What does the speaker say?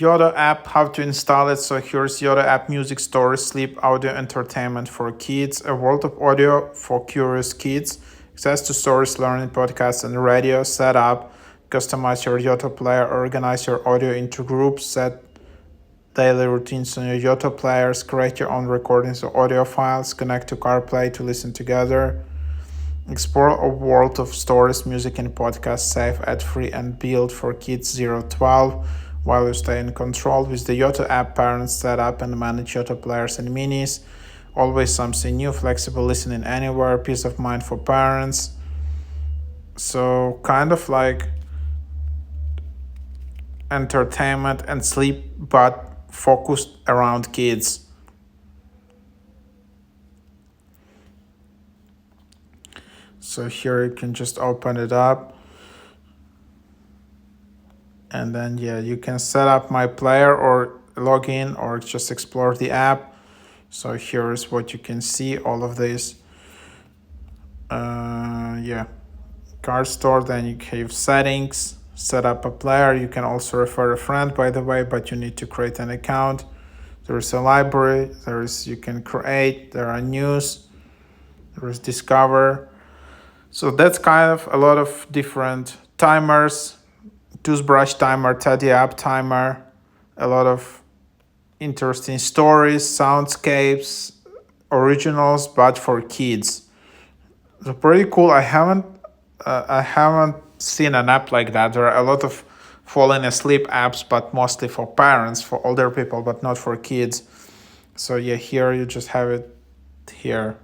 YOTO app, how to install it. So here's YOTO app, music story, sleep, audio, entertainment for kids, a world of audio for curious kids, access to stories, learning, podcasts, and radio, setup, customize your YOTO player, organize your audio into groups, set daily routines on your YOTO players, create your own recordings or audio files, connect to CarPlay to listen together, explore a world of stories, music, and podcasts, safe, ad-free, and built for kids 0-12, while you stay in control. With the YOTO app, parents set up and manage YOTO players and minis. Always something new, flexible listening anywhere, peace of mind for parents. So kind of like entertainment and sleep, but focused around kids. So here you can just open it up. And then you can set up my player or log in or just explore the app. So here's what you can see, all of this. Card store, then you have settings, set up a player. You can also refer a friend, by the way, but you need to create an account. There is a library, you can create, there are news, there is discover. So that's kind of a lot of different timers, toothbrush timer, teddy app timer, a lot of interesting stories, soundscapes, originals, but for kids. So pretty cool. I haven't seen an app like that. There are a lot of falling asleep apps, but mostly for parents, for older people, but not for kids. So here you just have it here.